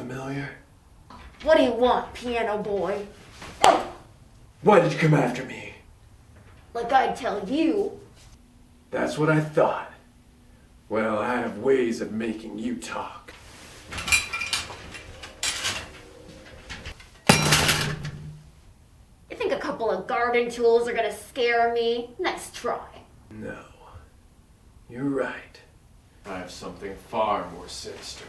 familiar? What do you want, piano boy? Why did you come after me? Like I'd tell you. That's what I thought. Well, I have ways of making you talk. You think a couple of garden tools are gonna scare me? Nice try. No. You're right. I have something far more sinister.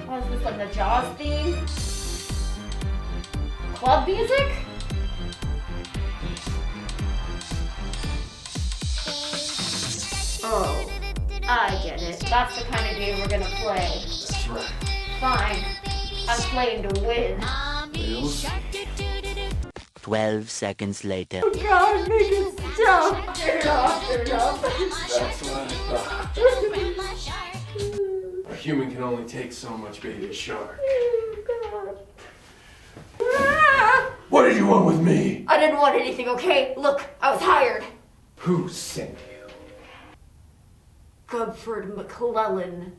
What is this, like the Jaws theme? Club music? Oh, I get it. That's the kind of game we're gonna play. That's right. Fine. I'm playing to win. We'll see. 12 seconds later. Oh God, make it stop! Turn it off, turn it off. That's what I thought. A human can only take so much baby shark. Oh, God. What did you want with me? I didn't want anything, okay? Look, I was hired. Who sent you? Gumford McClellan.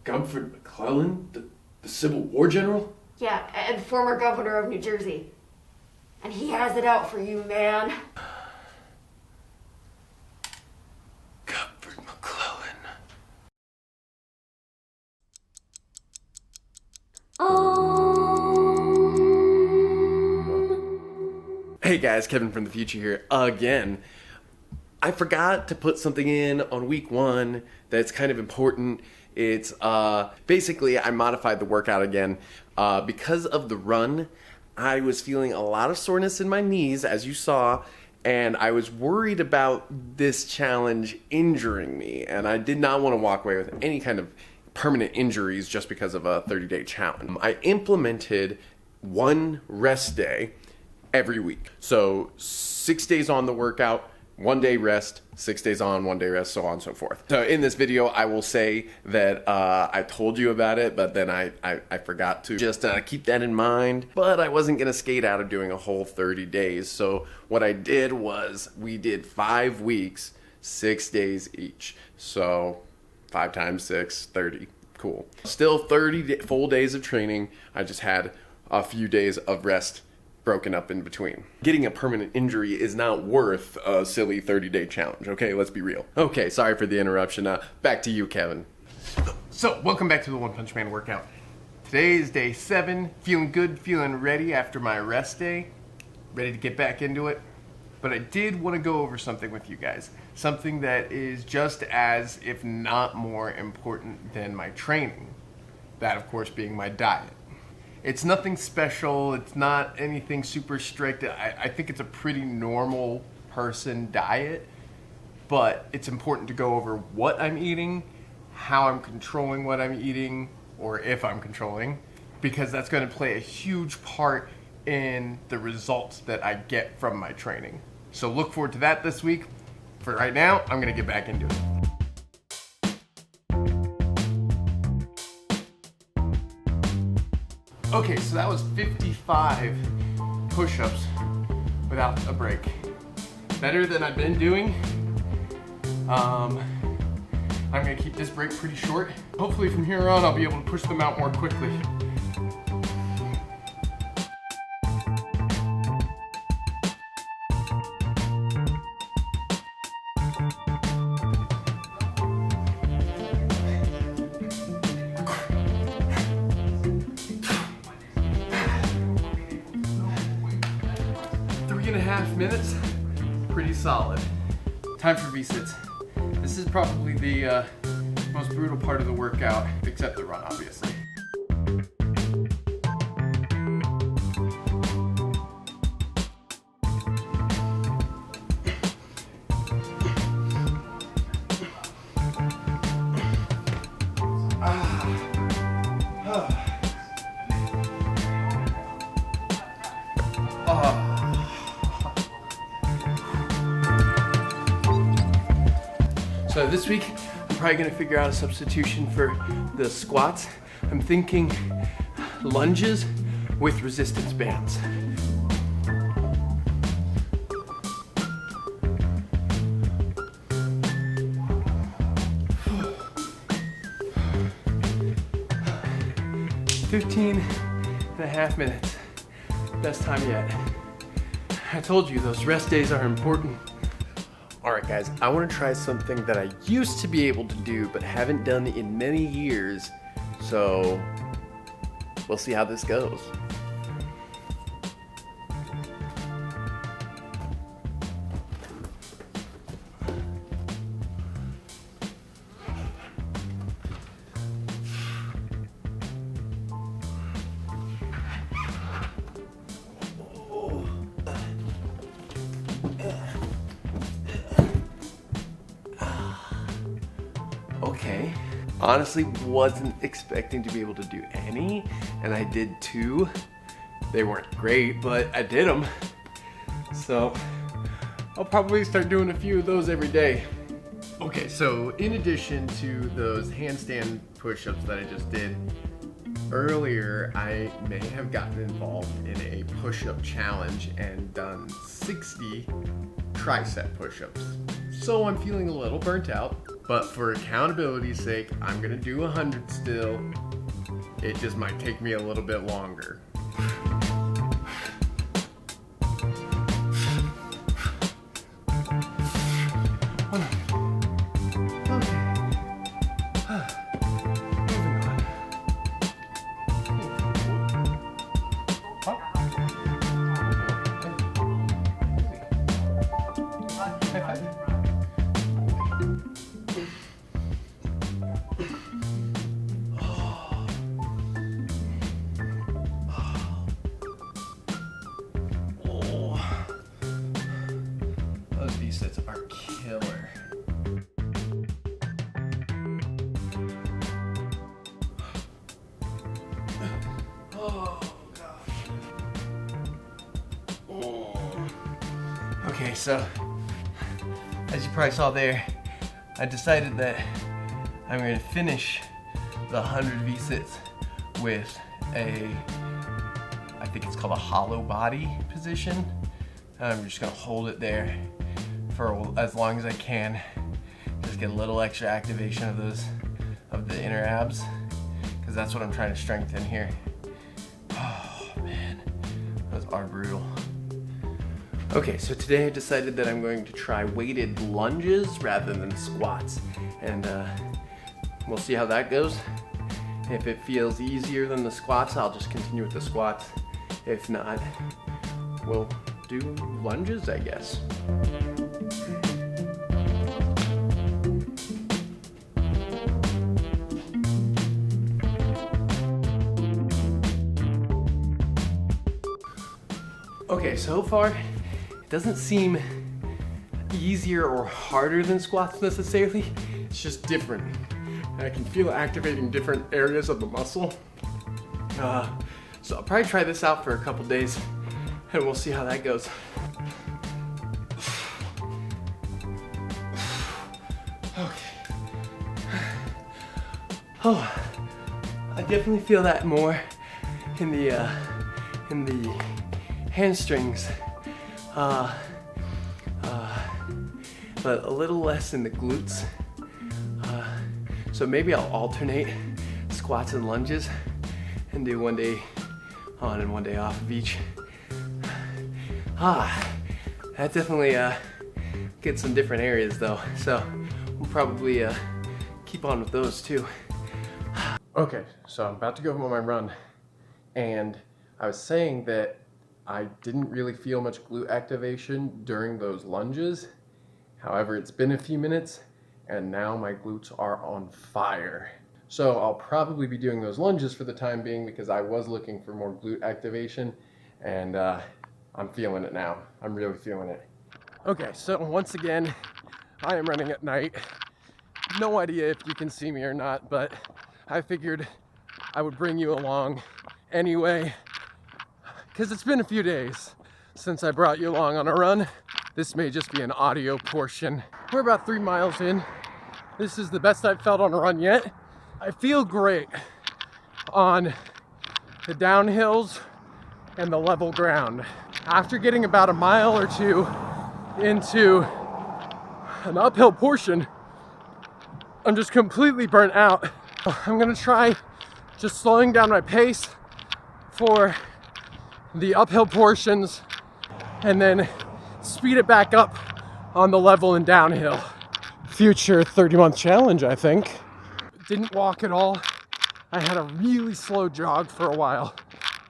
Gumford McClellan? The Civil War general? Yeah, and former governor of New Jersey. And he has it out for you, man. Gumford McClellan. Hey guys, Kevin from the future here again. I forgot to put something in on week 1 that's kind of important. It's basically I modified the workout again. Because of the run, I was feeling a lot of soreness in my knees, as you saw, and I was worried about this challenge injuring me, and I did not want to walk away with any kind of permanent injuries just because of a 30-day challenge. I implemented 1 rest day every week. So 6 days on the workout, 1 day rest, 6 days on, 1 day rest, so on and so forth. So in this video, I will say that I told you about it, but then I forgot to just keep that in mind. But I wasn't gonna skate out of doing a whole 30 days. So what I did was we did 5 weeks, 6 days each. So 5 times 6, 30, cool. Still 30 full days of training. I just had a few days of rest broken up in between. Getting a permanent injury is not worth a silly 30-day challenge, okay? Let's be real. Okay, sorry for the interruption. Back to you, Kevin. So, welcome back to the One Punch Man workout. Today is day 7. Feeling good, feeling ready after my rest day. Ready to get back into it. But I did want to go over something with you guys. Something that is just as, if not more important than my training. That, of course, being my diet. It's nothing special, it's not anything super strict. I think it's a pretty normal person diet, but it's important to go over what I'm eating, how I'm controlling what I'm eating, or if I'm controlling, because that's going to play a huge part in the results that I get from my training. So look forward to that this week. For right now, I'm going to get back into it. Okay, so that was 55 push-ups without a break. Better than I've been doing. I'm gonna keep this break pretty short. Hopefully from here on I'll be able to push them out more quickly. Minutes, pretty solid. Time for V-sits. This is probably the most brutal part of the workout, except the run, obviously. So this week, I'm probably gonna figure out a substitution for the squats. I'm thinking lunges with resistance bands. 2.5 minutes. Best time yet. I told you those rest days are important. Alright guys, I want to try something that I used to be able to do but haven't done in many years. So we'll see how this goes. Okay, honestly wasn't expecting to be able to do any, and I did 2. They weren't great, but I did them. So I'll probably start doing a few of those every day. Okay, so in addition to those handstand push-ups that I just did earlier, I may have gotten involved in a push-up challenge and done 60 tricep push-ups. So I'm feeling a little burnt out, but for accountability's sake, I'm gonna do 100 still. It just might take me a little bit longer. These sets are killer. Oh gosh. Okay, so as you probably saw there, I decided that I'm going to finish the 100 V-sits with I think it's called a hollow body position. I'm just going to hold it there for as long as I can. Just get a little extra activation of the inner abs, because that's what I'm trying to strengthen here. Oh man, those are brutal. Okay, so today I decided that I'm going to try weighted lunges rather than squats, and we'll see how that goes. If it feels easier than the squats, I'll just continue with the squats. If not, we'll do lunges, I guess. Okay, so far, it doesn't seem easier or harder than squats necessarily. It's just different. And I can feel it activating different areas of the muscle. So I'll probably try this out for a couple days, and we'll see how that goes. Okay. Oh, I definitely feel that more in the hamstrings, but a little less in the glutes. So maybe I'll alternate squats and lunges and do one day on and one day off of each. That definitely gets some different areas though, so we'll probably keep on with those too. Okay, so I'm about to go home on my run, and I was saying that I didn't really feel much glute activation during those lunges. However, it's been a few minutes and now my glutes are on fire. So I'll probably be doing those lunges for the time being, because I was looking for more glute activation, and I'm feeling it now. I'm really feeling it. Okay, so once again, I am running at night. No idea if you can see me or not, but I figured I would bring you along anyway, because it's been a few days since I brought you along on a run. This may just be an audio portion. We're about 3 miles in. This is the best I've felt on a run yet. I feel great on the downhills and the level ground. After getting about a mile or two into an uphill portion, I'm just completely burnt out. I'm gonna try just slowing down my pace for the uphill portions and then speed it back up on the level and downhill. Future 30-month challenge, I think. Didn't walk at all. I had a really slow jog for a while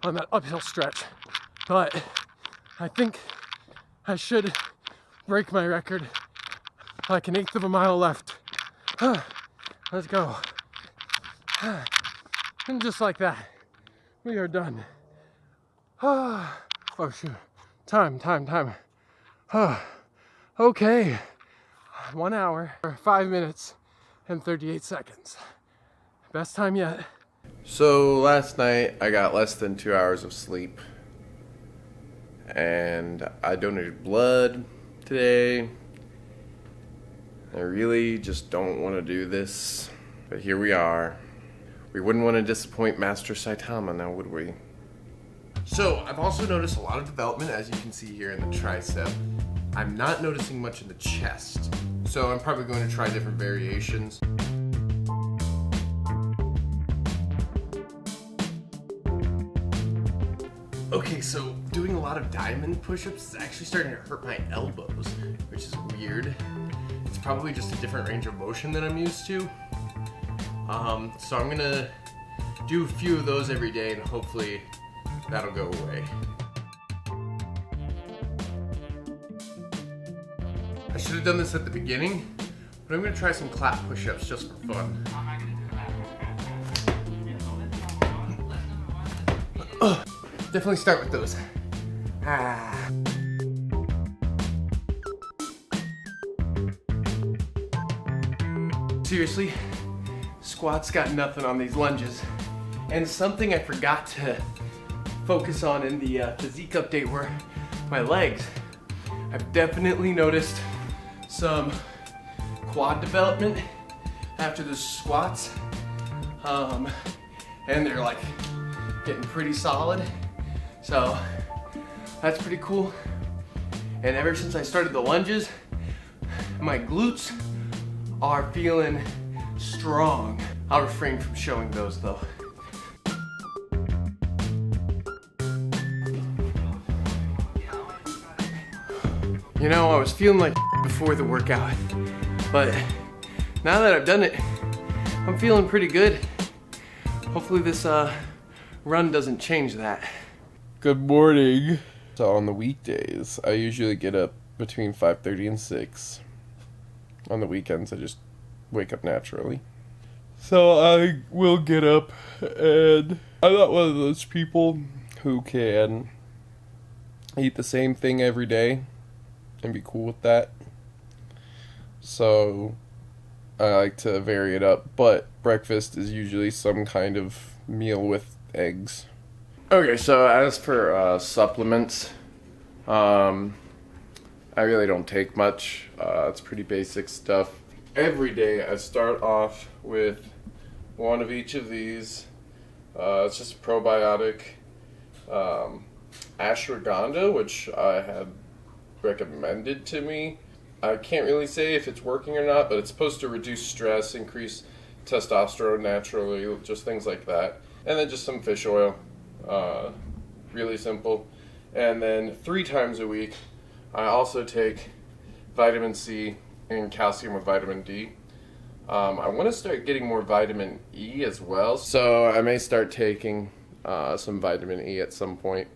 on that uphill stretch, but I think I should break my record. Like an 1/8 of a mile left. Let's go. And just like that, we are done. Oh shoot, time. Okay, 1 hour, 5 minutes, and 38 seconds. Best time yet. So last night I got less than 2 hours of sleep, and I donated blood today. I really just don't want to do this, but here we are. We wouldn't want to disappoint Master Saitama now, would we? So I've also noticed a lot of development, as you can see here, in the tricep. I'm not noticing much in the chest, so I'm probably going to try different variations. Okay, so doing a lot of diamond push-ups is actually starting to hurt my elbows, which is weird. It's probably just a different range of motion than I'm used to. So I'm gonna do a few of those every day and hopefully that'll go away. I should have done this at the beginning, but I'm gonna try some clap push-ups just for fun. Definitely start with those. Seriously, squats got nothing on these lunges. And something I forgot to focus on in the physique update were my legs. I've definitely noticed some quad development after the squats. And they're like getting pretty solid. So that's pretty cool. And ever since I started the lunges, my glutes are feeling strong. I'll refrain from showing those though. You know, I was feeling like before the workout, but now that I've done it, I'm feeling pretty good. Hopefully this run doesn't change that. Good morning. So on the weekdays, I usually get up between 5:30 and 6. On the weekends, I just wake up naturally. So I will get up, and I'm not one of those people who can eat the same thing every day and be cool with that. So I like to vary it up, but breakfast is usually some kind of meal with eggs. Okay, so as for supplements, I really don't take much. It's pretty basic stuff. Every day I start off with one of each of these. It's just a probiotic. Ashwagandha, which I had recommended to me. I can't really say if it's working or not, but it's supposed to reduce stress, increase testosterone naturally, just things like that. And then just some fish oil. Really simple. And then 3 times a week, I also take vitamin C and calcium with vitamin D. I want to start getting more vitamin E as well, so I may start taking some vitamin E at some point.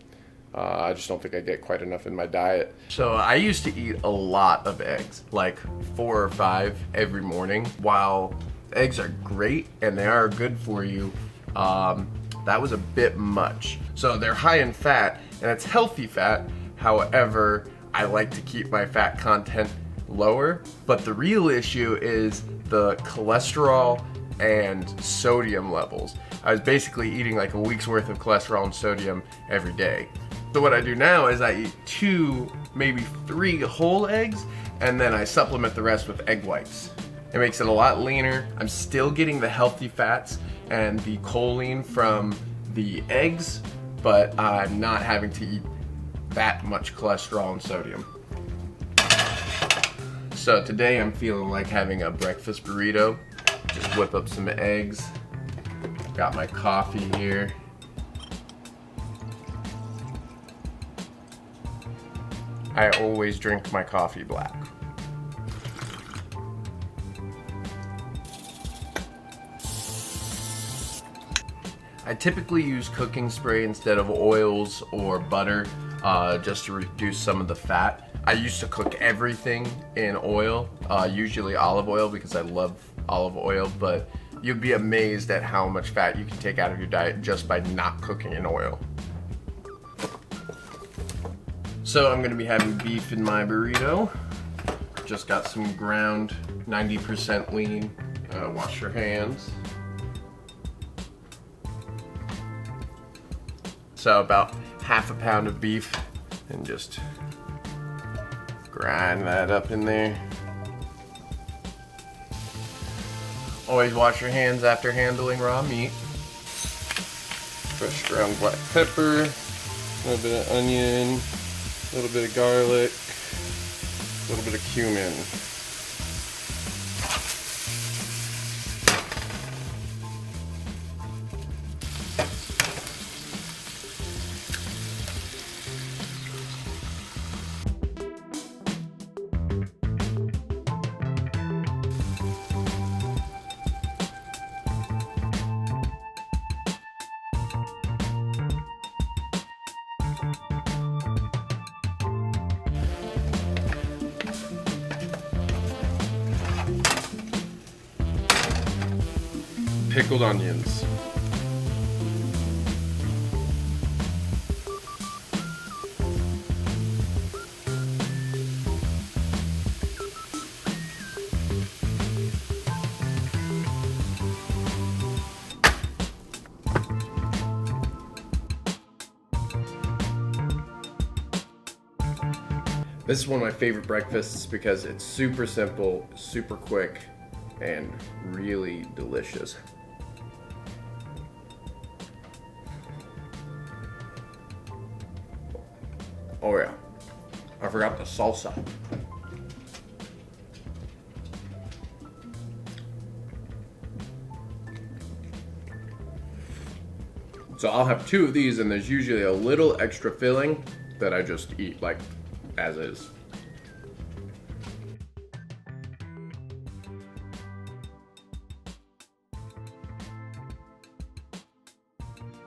I just don't think I get quite enough in my diet. So I used to eat a lot of eggs, like 4 or 5 every morning. While eggs are great and they are good for you, that was a bit much. So they're high in fat, and it's healthy fat. However, I like to keep my fat content lower. But the real issue is the cholesterol and sodium levels. I was basically eating like a week's worth of cholesterol and sodium every day. So what I do now is I eat 2, maybe 3 whole eggs, and then I supplement the rest with egg whites. It makes it a lot leaner. I'm still getting the healthy fats and the choline from the eggs, but I'm not having to eat that much cholesterol and sodium. So today I'm feeling like having a breakfast burrito. Just whip up some eggs. Got my coffee here. I always drink my coffee black. I typically use cooking spray instead of oils or butter, just to reduce some of the fat. I used to cook everything in oil, usually olive oil because I love olive oil, but you'd be amazed at how much fat you can take out of your diet just by not cooking in oil. So I'm gonna be having beef in my burrito. Just got some ground 90% lean. Wash your hands. So about half a pound of beef, and just grind that up in there. Always wash your hands after handling raw meat. Fresh ground black pepper, a little bit of onion, a little bit of garlic, a little bit of cumin. Pickled onions. This is one of my favorite breakfasts because it's super simple, super quick, and really delicious. Oh yeah, I forgot the salsa. So I'll have two of these, and there's usually a little extra filling that I just eat like as is.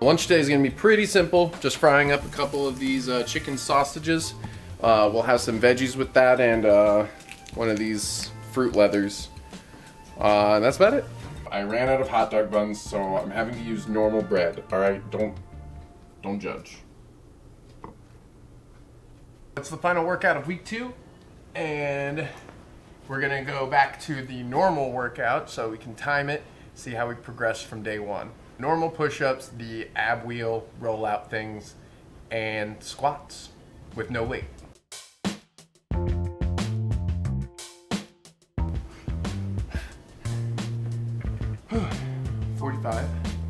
Lunch today is going to be pretty simple, just frying up a couple of these chicken sausages. We'll have some veggies with that and one of these fruit leathers. And that's about it. I ran out of hot dog buns, so I'm having to use normal bread. All right, don't judge. That's the final workout of week 2, and we're gonna go back to the normal workout so we can time it, see how we progress from day 1. Normal push-ups, the ab wheel, roll-out things, and squats with no weight. $45.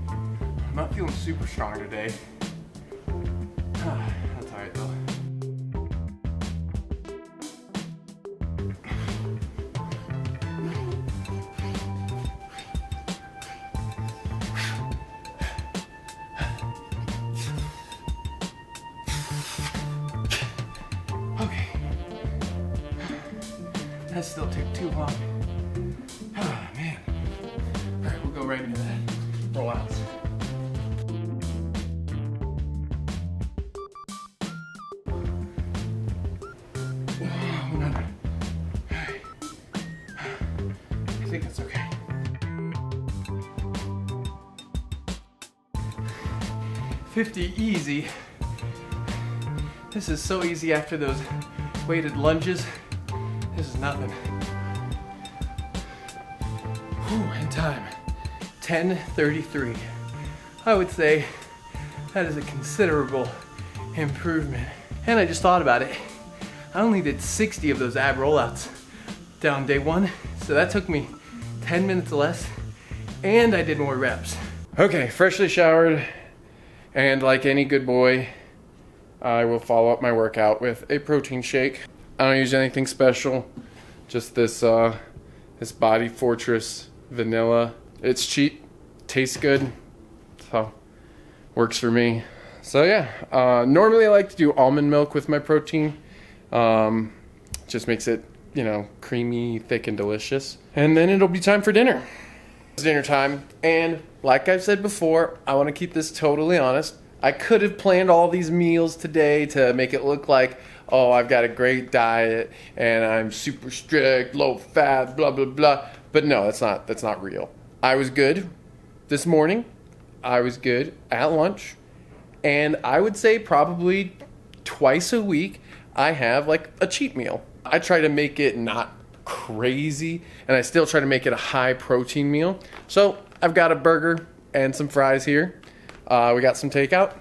I'm not feeling super strong today. That's alright though. Okay. That still took too long. Oh man. Alright, we'll go right into that. Rollouts. Oh, no. I think that's okay. $50 easy. This is so easy after those weighted lunges. This is nothing. Whew, in time. 10:33. I would say that is a considerable improvement. And I just thought about it. I only did 60 of those ab rollouts down day 1, so that took me 10 minutes less, and I did more reps. Okay, freshly showered, and like any good boy, I will follow up my workout with a protein shake. I don't use anything special, just this this Body Fortress vanilla. It's cheap, tastes good, so works for me. So yeah, normally I like to do almond milk with my protein, Just makes it, creamy, thick, and delicious. And then it'll be time for dinner. It's dinner time, and like I've said before, I want to keep this totally honest. I could have planned all these meals today to make it look like, oh, I've got a great diet and I'm super strict, low fat, blah, blah, blah. But no, that's not real. I was good this morning. I was good at lunch. And I would say probably twice a week, I have like a cheat meal. I try to make it not crazy, and I still try to make it a high protein meal. So I've got a burger and some fries here. We got some takeout,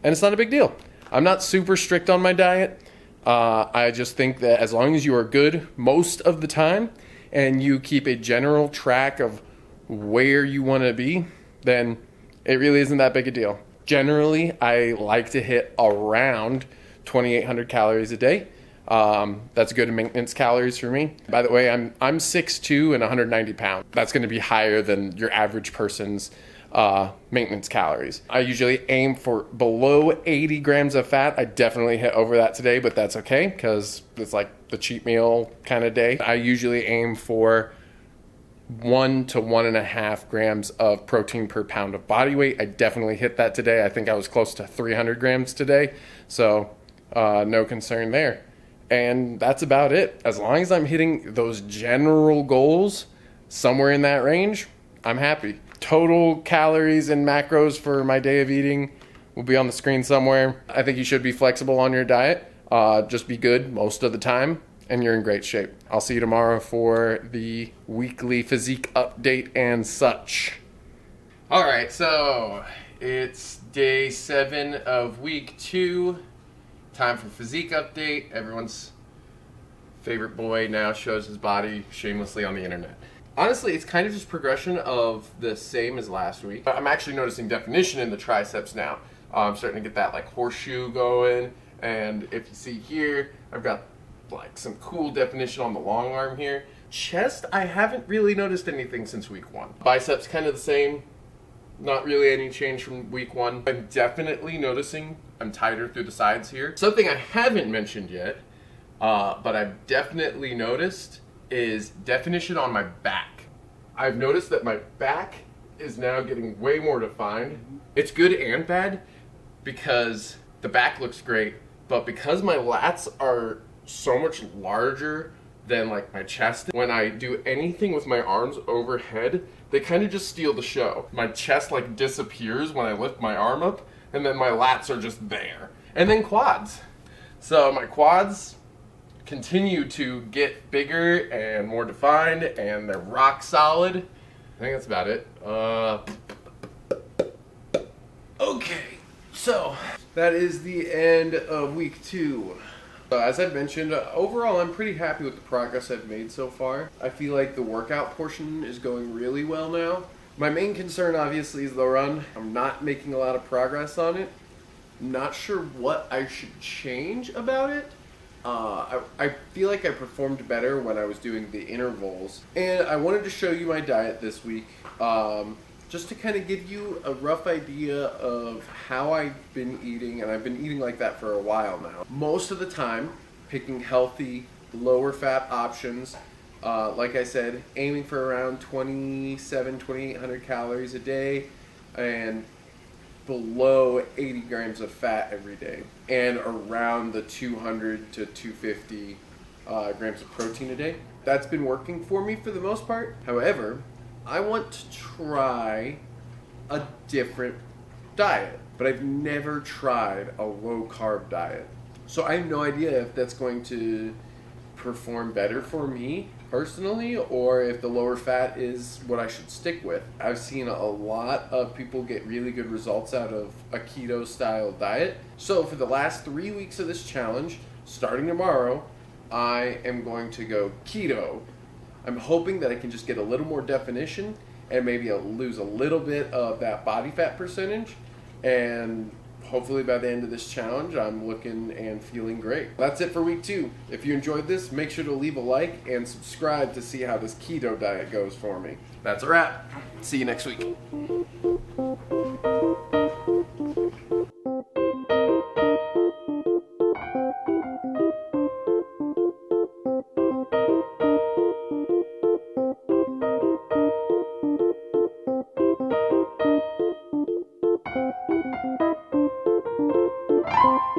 and it's not a big deal. I'm not super strict on my diet. I just think that as long as you are good most of the time and you keep a general track of where you want to be, then it really isn't that big a deal. Generally, I like to hit around 2,800 calories a day. That's good maintenance calories for me. By the way, I'm 6'2" and 190 pounds. That's going to be higher than your average person's maintenance calories. I usually aim for below 80 grams of fat. I definitely hit over that today, but that's okay because it's like the cheat meal kind of day. I usually aim for 1 to 1.5 grams of protein per pound of body weight. I definitely hit that today. I think I was close to 300 grams today, so no concern there. And that's about it. As long as I'm hitting those general goals somewhere in that range, I'm happy. Total calories and macros for my day of eating will be on the screen somewhere. I think you should be flexible on your diet. Just be good most of the time, and you're in great shape. I'll see you tomorrow for the weekly physique update and such. All right, so it's day 7 of week 2. Time for physique update. Everyone's favorite boy now shows his body shamelessly on the internet. Honestly, it's kind of just progression of the same as last week. I'm actually noticing definition in the triceps now. I'm starting to get that like horseshoe going, and if you see here, I've got like some cool definition on the long arm here. Chest, I haven't really noticed anything since week 1. Biceps kind of the same. Not really any change from week 1. I'm definitely noticing I'm tighter through the sides here. Something I haven't mentioned yet, but I've definitely noticed is definition on my back. I've noticed that my back is now getting way more defined. It's good and bad because the back looks great, but because my lats are so much larger than like my chest, when I do anything with my arms overhead, they kind of just steal the show. My chest like disappears when I lift my arm up, and then my lats are just there. And then quads. So my quads continue to get bigger and more defined, and they're rock solid. I think that's about it. Okay, so that is the end of week 2. As I've mentioned, overall I'm pretty happy with the progress I've made so far. I feel like the workout portion is going really well now. My main concern obviously is the run. I'm not making a lot of progress on it. Not sure what I should change about it. I feel like I performed better when I was doing the intervals. And I wanted to show you my diet this week, just to kind of give you a rough idea of how I've been eating, and I've been eating like that for a while now. Most of the time, picking healthy, lower fat options. Like I said, aiming for around 2,800 calories a day, and below 80 grams of fat every day, and around the 200 to 250 grams of protein a day. That's been working for me for the most part. However, I want to try a different diet, but I've never tried a low carb diet. So I have no idea if that's going to perform better for me personally, or if the lower fat is what I should stick with. I've seen a lot of people get really good results out of a keto style diet. So for the last 3 weeks of this challenge, starting tomorrow, I am going to go keto. I'm hoping that I can just get a little more definition and maybe lose a little bit of that body fat percentage, and hopefully by the end of this challenge, I'm looking and feeling great. That's it for week 2. If you enjoyed this, make sure to leave a like and subscribe to see how this keto diet goes for me. That's a wrap. See you next week.